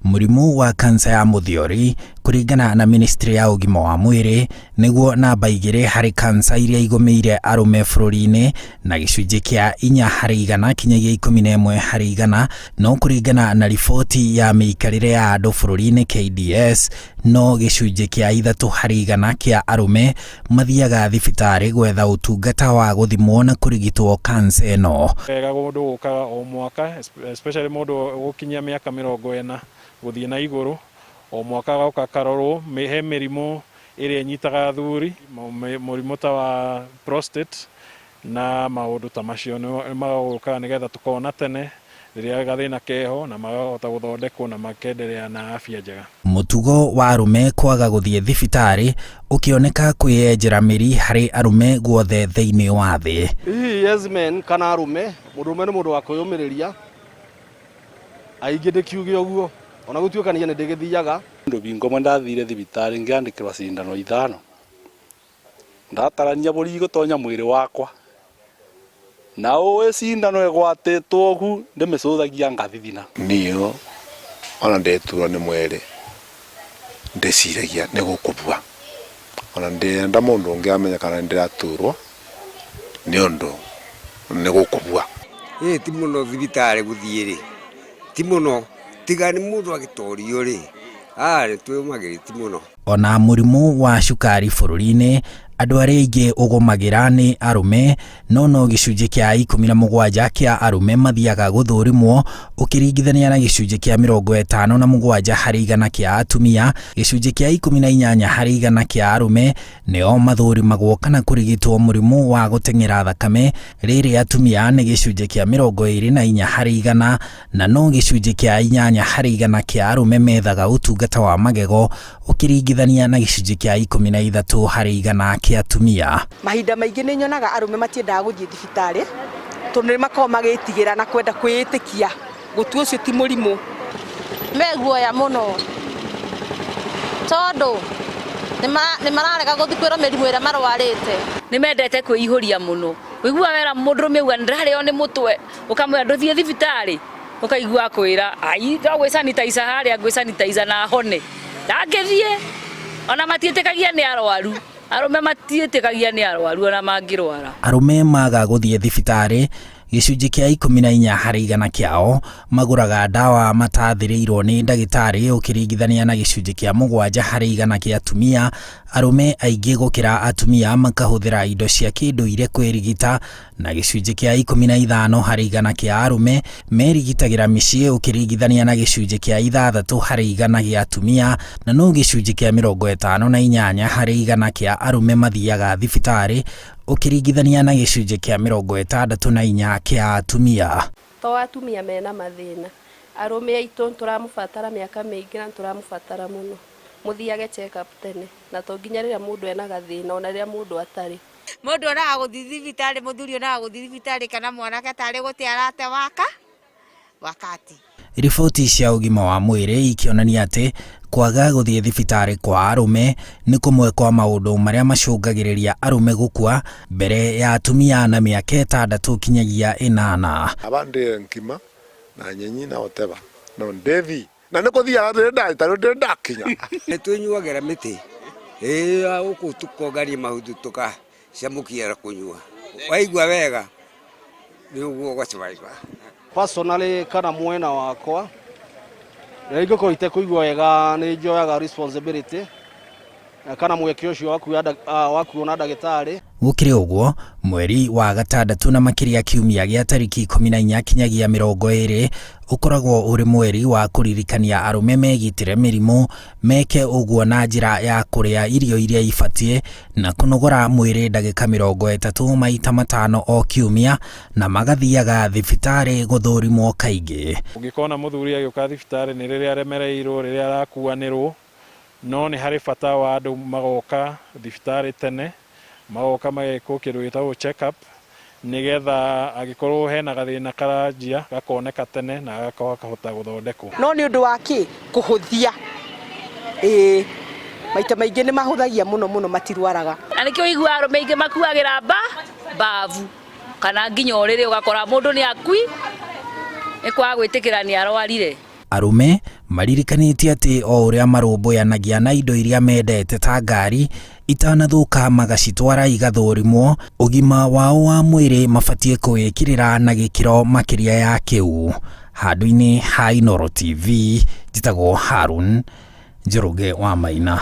Mũrimũ wa kansa ya mũthiori kũringana na Ministry ya ũgima wa mwĩrĩ nĩguo namba 2 harĩ kansa iria igũmĩire arũme bũrũri-inĩ na gĩcunjĩ kĩa 4% kinyagia 11%, no kũringana na riboti ya mĩikarĩre ya andũ bũrũri-inĩ KDS, no gĩcunjĩ kĩa 3% kĩa arũme mathiaga thibitarĩ gwetha ũtungata wa gũthimwo na kũrigitwo kansa ĩno. Wega mũndũ gũkaga o mwaka, especially mũndũ gũkinyia mĩaka 40 gũthiĩ na igũrũ, o mwaka gauka karorwo he mĩrimũ ĩrĩa ĩnyitaga athuri, mũrimũ ta wa prostate na maũndũ ta macio magũkaga nĩgetha tũkona tene rĩrĩa gathĩna keho na magahota gũthondekwo na makenderea na afya njega. Mũtugo wa arũme kwaga gũthiĩ thibitarĩ ũkĩoneka kwĩyenjera mĩri harĩ arũme guothe thĩinĩ wa thĩ. Yes men kana arũme, mũndũme nĩ mũndũ wa kwĩyũmĩrĩria, aingĩ ndĩkiuge ũguo, ona gũtuĩka nĩ ndĩgĩthiaga. Ndũ bingo ndathire thibitarĩ ngĩandĩkĩrwo cindano 5, ndatarania bũri gũtonya mwĩrĩ wakwa, na ũĩ cindano ĩgwatĩtwo ũgu ndĩmĩcũthagia ngathithina. Niyo ona ndeturwo nĩ mwĩrĩ ndĩciragia nĩ gũkũbua, ona ndĩenda mũndũ ũngĩ amenya kana ndĩraturwo nĩ ũndũ nĩ gũkũbua. Ti mũno thibitarĩ gũthiĩ, ti mũno, tiga nĩ mũndũ agĩtorio rĩ, twĩyũmagĩrĩti mũno. Ona mũrimũ wa cukari bũrũri-inĩ andũ arĩa aingĩ ũgũmagĩra nĩ arũme, no gĩcunjĩ kĩa 17 kĩa arũme mathiaga gũthũrimwo ũkĩringithania na gĩcunjĩ kĩa 57% kĩa atumia. Gĩcunjĩ kĩa 18% kĩa arũme nĩo mathũrimagwo kana kũrigitwo mũrimũ wa gũteng'era thakame, rĩrĩ atumia nĩ gĩcunjĩ kĩa 24%, na no gĩcunjĩ kĩa 8% kĩa arũme methaga ũtungata wa magego ũkĩringithania na gĩcunjĩ kĩa 13% kĩa atumia. Mahinda maingĩ nĩ nyonaga arũme matiendaga gũthiĩ thibitarĩ tondũ nĩ makoragwo magĩtigĩra na kwenda kwĩĩtĩkia gũtua ũcio ti mũrimũ. Meguoya mũno tondũ nĩ mararega gũthiĩ kwĩrwo mĩrimũ ĩrĩa marwarĩte. Nĩ mendete kwĩihũria mũno, ũigua wera mũndũrũme uga ndarĩo nĩ mũtwe, ũkamwĩra ndũthiĩ thibitarĩ, ũkaigua kwĩra ai gwĩ sanitizer harĩa, gwĩ sanitizer na hone. Ndangĩthiĩ ona matiĩtĩkagia nĩ arwaru. Arũme matiĩtĩkagia nĩ arwaru ona mangĩrwara. Arũme maga gũthiĩ thibitarĩ, gĩcunjĩ kĩa 14% kĩao magũraga ndawa matathĩrĩirwo nĩ ndagĩtarĩ ũkĩringithania na gĩcunjĩ kĩa 7% kĩa atumia. Arũme aingĩ gũkĩra atumia makahũthĩra indo cia kĩndũire kwĩrigita, na gĩcunjĩ kĩa 15% kĩa arũme merigitagĩra mĩciĩ ũkĩringithania na gĩcunjĩ kĩa 6% kĩa atumia, na no gĩcunjĩ kĩa 58% kĩa arũme mathiaga thibitarĩ ũkĩringithania na gĩcunjĩ kĩa 64% kĩa atumia. To atumia mena mathĩna, arũme aitũ tũramũbatara mĩaka mĩingĩ na tũramũbatara mũno. Mũthiage check up tene na to nginya rĩrĩa mũndũ ena gathĩna, ona rĩrĩa mũndũ atarĩ. Mũndũ oraga gũthiĩ thibitarĩ, mũthuri oraga gũthiĩ thibitarĩ kana mwanake atarĩ gũtĩ arate wakati. Riboti cia ũgima wa mwĩrĩ ikĩonania atĩ kwaga gũthiĩ thibitarĩ kwa arũme nĩ kũmwe kwa maũndũ marĩa macũngagĩrĩria arũme gũkua mbere ya atumia na mĩaka 6 kinyagia 8. Abande nkima na nyenyi na oteba no ndethi na nĩ kũthiaga ndagĩtarĩ ndakinya. Nĩ twĩnyuagĩra mĩtĩ gũkũ tũkongania mahuti tũkacamũkia kũnyua, waigua wega nĩ ũguo ũgacibaiba. Personally kana mwena wakwa ingĩkorwo itekũigua wega nĩ njoyaga responsibility kana mweke ũcio wakuona ndagĩtarĩ. Gũkĩrĩ ũguo, mweri wa 6 na makĩria kiumia gĩa tarĩki 14 kinyagia 20 ũkoragwo ũrĩ mweri wa kũririkania arũme megitĩre mĩrimũ, meke ũguo na njĩra ya kũrĩa irio iria ibatiĩ na kũnogora mwĩrĩ ndagĩka 30 maita 5 o kiumia, na magathiaga thibitarĩ gũthũrimwo kaingĩ. Ũngĩkona mũthuri agĩũka thibitarĩ nĩ rĩrĩa aremereirwo, rĩrĩa arakuanĩrwo, no nĩ harĩ bata wa andũ magoka thibitarĩ tene, magoka magekwo kĩndũ gĩtagwo check up, nĩgetha agĩkorwo hena gathĩna karanjia gakoneka tene na gakahota gũthondekwo. No nĩ ũndũ wa kĩ kũhũthia, maita maingĩ nĩ mahũthagia mũno matirwaraga. Na nĩkĩo igua arũme aingĩ makuagĩra mbavu kana nginya ũrĩrĩ ũgakora mũndũ nĩ akui nĩ kwa gwĩtĩkĩra nĩ arwarire. Arũme maririkanĩtie atĩ o ũrĩa marũmbũyanagia na indo iria mendete ta ngari itanathũka magacitwara igathũrimwo, ũgima wao wa mwĩrĩ mabatie kũwĩkĩrĩra na gĩkĩro makĩria ya kĩu. Handũ-inĩ ha Inooro TV, njĩtagwo Harun Njoroge wa Maina.